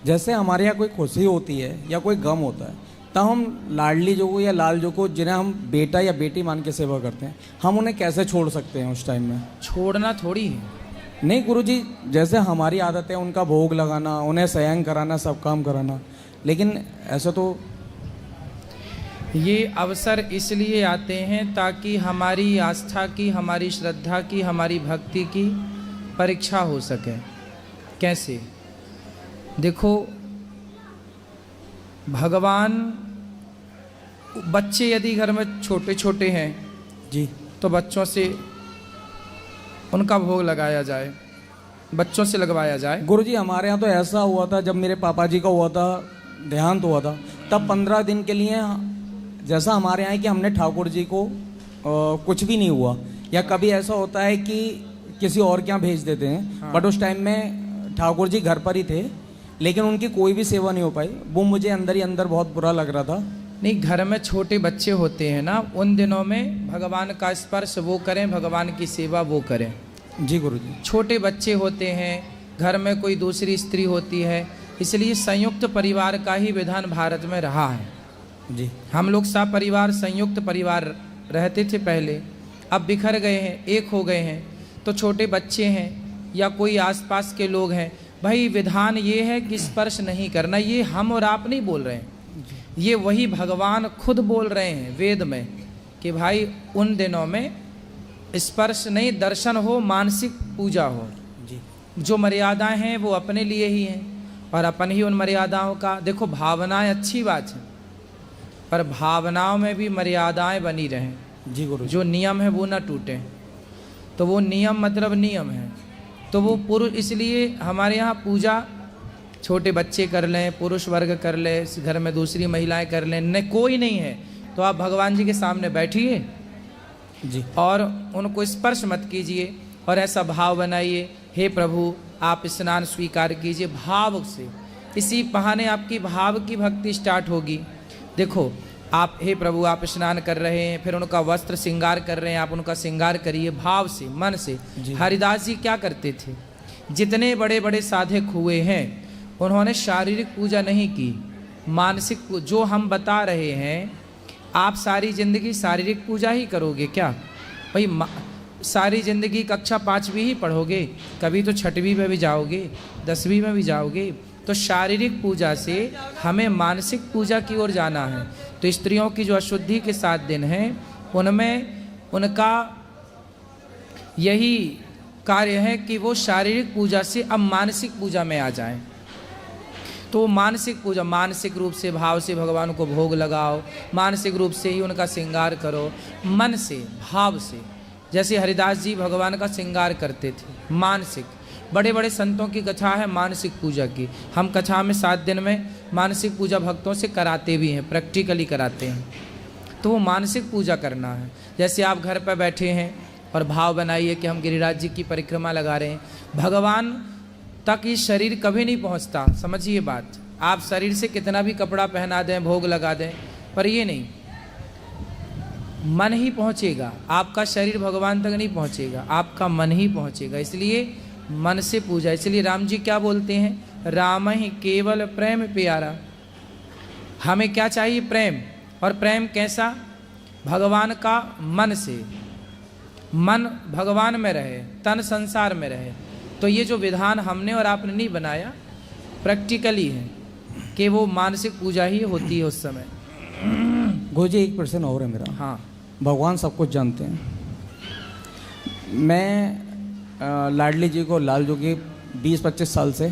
जैसे हमारे यहाँ कोई खुशी होती है या कोई गम होता है, तब हम लाडली जो को या लाल जो को, जिन्हें हम बेटा या बेटी मान के सेवा करते हैं, हम उन्हें कैसे छोड़ सकते हैं उस टाइम में? छोड़ना थोड़ी है। नहीं गुरुजी, जैसे हमारी आदत है उनका भोग लगाना, उन्हें शयन कराना, सब काम कराना, लेकिन ऐसा तो ये अवसर इसलिए आते हैं ताकि हमारी आस्था की, हमारी श्रद्धा की, हमारी भक्ति की परीक्षा हो सके। कैसे? देखो, भगवान, बच्चे यदि घर में छोटे छोटे हैं जी, तो बच्चों से उनका भोग लगाया जाए, बच्चों से लगवाया जाए। गुरुजी हमारे यहाँ तो ऐसा हुआ था, जब मेरे पापा जी का हुआ था, देहांत हुआ था, तब 15 दिन के लिए, जैसा हमारे यहाँ है कि हमने ठाकुर जी को कुछ भी नहीं हुआ, या कभी ऐसा होता है कि किसी और के यहाँ भेज देते हैं, हाँ। बट उस टाइम में ठाकुर जी घर पर ही थे, लेकिन उनकी कोई भी सेवा नहीं हो पाई। वो मुझे अंदर ही अंदर बहुत बुरा लग रहा था। नहीं, घर में छोटे बच्चे होते हैं ना, उन दिनों में भगवान का स्पर्श वो करें, भगवान की सेवा वो करें। जी गुरुजी। छोटे बच्चे होते हैं, घर में कोई दूसरी स्त्री होती है, इसलिए संयुक्त परिवार का ही विधान भारत में रहा है। जी, हम लोग सब परिवार संयुक्त परिवार रहते थे पहले, अब बिखर गए हैं, एक हो गए हैं। तो छोटे बच्चे हैं या कोई आसपास के लोग हैं, भाई विधान ये है कि स्पर्श नहीं करना। ये हम और आप नहीं बोल रहे हैं, ये वही भगवान खुद बोल रहे हैं वेद में कि भाई उन दिनों में स्पर्श नहीं, दर्शन हो, मानसिक पूजा हो। जी, जो मर्यादाएं हैं वो अपने लिए ही हैं और अपन ही उन मर्यादाओं का। देखो, भावनाएं अच्छी बात है, पर भावनाओं में भी मर्यादाएं बनी रहें। जी गुरुजी। जो नियम है वो ना टूटे। तो वो नियम मतलब नियम है। तो वो पुरुष, इसलिए हमारे यहाँ पूजा छोटे बच्चे कर लें, पुरुष वर्ग कर ले, घर में दूसरी महिलाएं कर लें, न कोई नहीं है तो आप भगवान जी के सामने बैठिए जी, और उनको स्पर्श मत कीजिए और ऐसा भाव बनाइए, हे प्रभु आप स्नान स्वीकार कीजिए भाव से। इसी बहाने आपकी भाव की भक्ति स्टार्ट होगी। देखो, आप हे प्रभु आप स्नान कर रहे हैं, फिर उनका वस्त्र श्रृंगार कर रहे हैं, आप उनका श्रृंगार करिए भाव से, मन से। हरिदास जी क्या करते थे? जितने बड़े बड़े साधक हुए हैं उन्होंने शारीरिक पूजा नहीं की, मानसिक जो हम बता रहे हैं। आप सारी जिंदगी शारीरिक पूजा ही करोगे क्या? भाई सारी जिंदगी कक्षा 5वीं ही पढ़ोगे, कभी तो 6वीं में भी जाओगे, 10वीं में भी जाओगे। तो शारीरिक पूजा से हमें मानसिक पूजा की ओर जाना है। तो स्त्रियों की जो अशुद्धि के 7 दिन हैं उनमें उनका यही कार्य है कि वो शारीरिक पूजा से अब मानसिक पूजा में आ जाएं। तो मानसिक पूजा, मानसिक रूप से भाव से भगवान को भोग लगाओ, मानसिक रूप से ही उनका श्रृंगार करो, मन से भाव से। जैसे हरिदास जी भगवान का श्रृंगार करते थे मानसिक। बड़े बड़े संतों की कथा है मानसिक पूजा की। हम कथा में 7 दिन में मानसिक पूजा भक्तों से कराते भी हैं, प्रैक्टिकली कराते हैं। तो वो मानसिक पूजा करना है। जैसे आप घर पर बैठे हैं और भाव बनाइए कि हम गिरिराज जी की परिक्रमा लगा रहे हैं, भगवान तक ये शरीर कभी नहीं पहुंचता, समझिए बात। आप शरीर से कितना भी कपड़ा पहना दें, भोग लगा दें, पर ये नहीं, मन ही पहुंचेगा। आपका शरीर भगवान तक नहीं पहुंचेगा, आपका मन ही पहुंचेगा। इसलिए मन से पूजा। इसलिए राम जी क्या बोलते हैं? राम ही केवल प्रेम प्यारा। हमें क्या चाहिए? प्रेम। और प्रेम कैसा? भगवान का मन से, मन भगवान में रहे, तन संसार में रहे। तो ये जो विधान हमने और आपने नहीं बनाया, प्रैक्टिकली है कि वो मानसिक पूजा ही होती है उस समय। गुरुजी एक प्रश्न और है मेरा। हाँ, भगवान सब कुछ जानते हैं। मैं लाडली जी को, लाल जो कि 20-25 साल से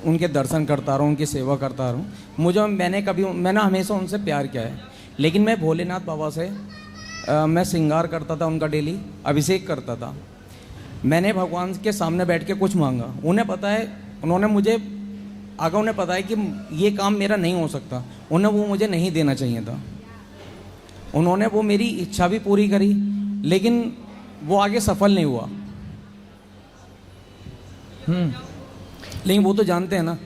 उनके दर्शन करता रहा हूँ, उनकी सेवा करता रहा हूँ। मैंने हमेशा उनसे प्यार किया है। लेकिन मैं भोलेनाथ बाबा से मैं श्रृंगार करता था, उनका डेली अभिषेक करता था। मैंने भगवान के सामने बैठ के कुछ मांगा, उन्हें पता है, उन्होंने मुझे आगे उन्हें पता है कि ये काम मेरा नहीं हो सकता, उन्हें वो मुझे नहीं देना चाहिए था। उन्होंने वो मेरी इच्छा भी पूरी करी, लेकिन वो आगे सफल नहीं हुआ। लेकिन वो तो जानते हैं ना,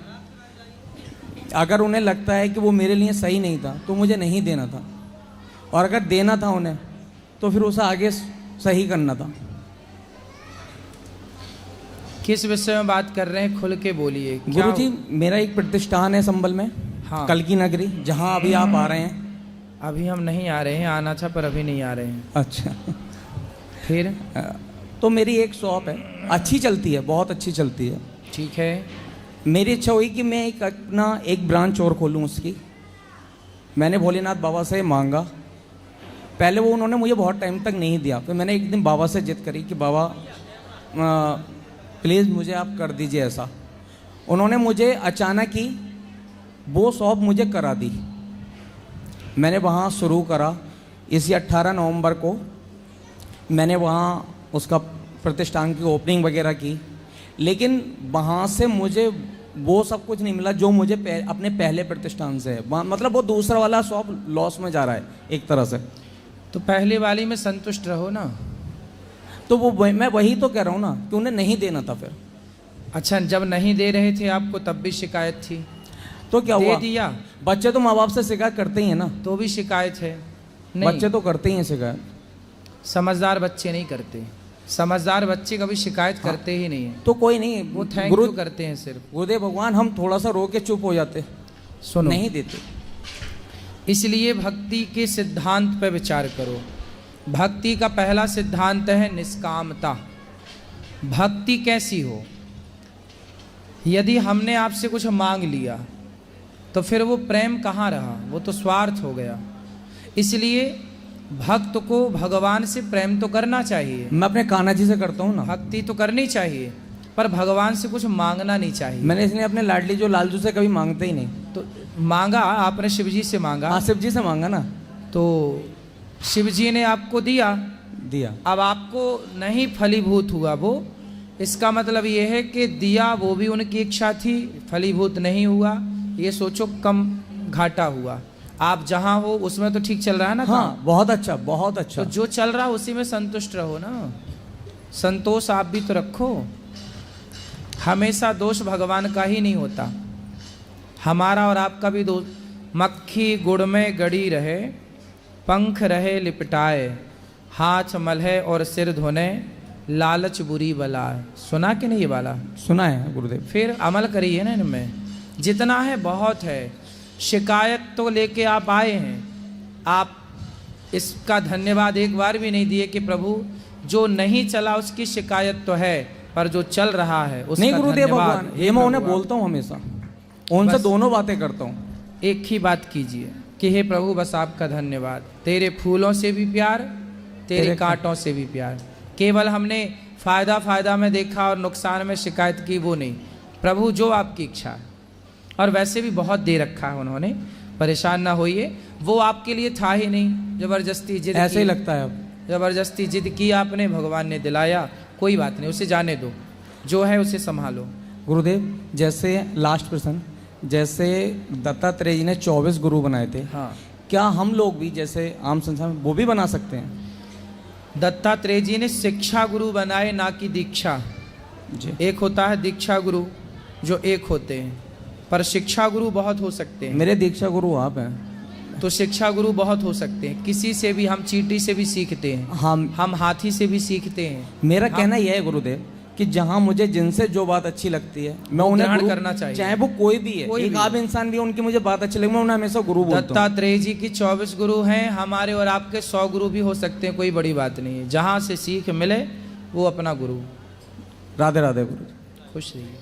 अगर उन्हें लगता है कि वो मेरे लिए सही नहीं था तो मुझे नहीं देना था, और अगर देना था उन्हें तो फिर उसे आगे सही करना था। किस विषय में बात कर रहे हैं, खुल के बोलिए। क्या- गुरु जी, मेरा एक प्रतिष्ठान है संबल में, हाँ। कल की नगरी, जहाँ अभी आप आ रहे हैं। अभी हम नहीं आ रहे हैं, आना था पर अभी नहीं आ रहे हैं। अच्छा। फिर तो मेरी एक शॉप है, अच्छी चलती है, बहुत अच्छी चलती है। ठीक है। मेरी इच्छा हुई कि मैं एक अपना एक ब्रांच और खोलूँ उसकी। मैंने भोलेनाथ बाबा से मांगा। पहले वो उन्होंने मुझे बहुत टाइम तक नहीं दिया, फिर मैंने एक दिन बाबा से जिद करी कि बाबा प्लीज़ मुझे आप कर दीजिए ऐसा। उन्होंने मुझे अचानक ही वो शॉप मुझे करा दी। मैंने वहाँ शुरू करा। इसी 18 नवंबर को मैंने वहाँ उसका प्रतिष्ठान की ओपनिंग वगैरह की, लेकिन वहाँ से मुझे वो सब कुछ नहीं मिला जो मुझे अपने पहले प्रतिष्ठान से है। मतलब वो दूसरा वाला शॉप लॉस में जा रहा है एक तरह से। तो पहले वाली में संतुष्ट रहो ना। तो वो मैं वही तो कह रहा हूँ ना कि उन्हें नहीं देना था फिर। अच्छा, जब नहीं दे रहे थे आपको तब भी शिकायत थी, तो क्या दे हुआ? दिया बच्चे तो माँ बाप से शिकायत करते ही हैं ना। तो भी शिकायत है? नहीं, बच्चे तो करते ही हैं शिकायत। समझदार बच्चे नहीं करते। समझदार बच्चे कभी शिकायत करते ही नहीं है। तो कोई नहीं, वो थैंक गुरु यू करते हैं सिर्फ। गुरुदेव भगवान, हम थोड़ा सा रो के चुप हो जाते, सुनो, नहीं देते। इसलिए भक्ति के सिद्धांत पर विचार करो। भक्ति का पहला सिद्धांत है निष्कामता। भक्ति कैसी हो? यदि हमने आपसे कुछ मांग लिया तो फिर वो प्रेम कहाँ रहा, वो तो स्वार्थ हो गया। इसलिए भक्त को भगवान से प्रेम तो करना चाहिए। मैं अपने कान्हा जी से करता हूँ ना, भक्ति तो करनी चाहिए, पर भगवान से कुछ मांगना नहीं चाहिए। मैंने इसलिए अपने लाडली जो लालजू से कभी मांगते ही नहीं। तो मांगा आपने, शिव जी से मांगा। हाँ, शिव जी से मांगा ना, तो शिव जी ने आपको दिया। दिया। अब आपको नहीं फलीभूत हुआ वो, इसका मतलब ये है कि दिया वो भी उनकी इच्छा थी, फलीभूत नहीं हुआ। ये सोचो कम घाटा हुआ। आप जहाँ हो उसमें तो ठीक चल रहा है ना। हाँ, बहुत अच्छा, बहुत अच्छा। तो जो चल रहा उसी में संतुष्ट रहो ना। संतोष आप भी तो रखो। हमेशा दोष भगवान का ही नहीं होता, हमारा और आपका भी दोष। मक्खी गुड़ में गड़ी रहे, पंख रहे लिपटाए, हाथ मलहे और सिर धोने, लालच बुरी बला। सुना कि नहीं ये वाला? सुना है गुरुदेव। फिर अमल करिए ना इनमें, जितना है बहुत है। शिकायत तो लेके आप आए हैं, आप इसका धन्यवाद एक बार भी नहीं दिए कि प्रभु जो नहीं चला उसकी शिकायत तो है, पर जो चल रहा है उसका नहीं गुरुदेव धन्यवाद। भगवान, ये मैं उन्हें बोलता हूँ हमेशा, उनसे बस दोनों बातें करता हूँ। एक ही बात कीजिए कि हे प्रभु बस आपका धन्यवाद। तेरे फूलों से भी प्यार, तेरे कांटों से भी प्यार। केवल हमने फायदा में देखा और नुकसान में शिकायत की, वो नहीं। प्रभु जो आपकी इच्छा है, और वैसे भी बहुत दे रखा है उन्होंने, परेशान ना होइए। वो आपके लिए था ही नहीं, जबरदस्ती जिद ऐसे की, ही लगता है अब। जबरदस्ती जिद की आपने, भगवान ने दिलाया। कोई बात नहीं, उसे जाने दो, जो है उसे संभालो। गुरुदेव, जैसे लास्ट प्रश्न, जैसे दत्तात्रेय जी ने 24 गुरु बनाए थे, हाँ, क्या हम लोग भी जैसे आम संसार में वो भी बना सकते हैं? दत्तात्रेय जी ने शिक्षा गुरु बनाए, ना कि दीक्षा। जी। एक होता है दीक्षा गुरु जो एक होते हैं, पर शिक्षा गुरु बहुत हो सकते हैं। मेरे दीक्षा गुरु आप हैं। तो शिक्षा गुरु बहुत हो सकते हैं। किसी से भी, हम चींटी से भी सीखते हैं, हम हाथी से भी सीखते हैं। मेरा कहना यह है गुरुदेव कि जहाँ मुझे जिनसे जो बात अच्छी लगती है मैं उन्हें ग्रहण गुरु करना चाहिए। चाहे वो कोई भी है, कोई एक भी आम इंसान भी है, उनकी मुझे बात अच्छी लगी, मैं उन्हें हमेशा गुरु बोलता हूँ। दत्तात्रेय जी की 24 गुरु हैं, हमारे और आपके 100 गुरु भी हो सकते हैं, कोई बड़ी बात नहीं है। जहाँ से सीख मिले वो अपना गुरु। राधे राधे गुरु। खुश रहिए।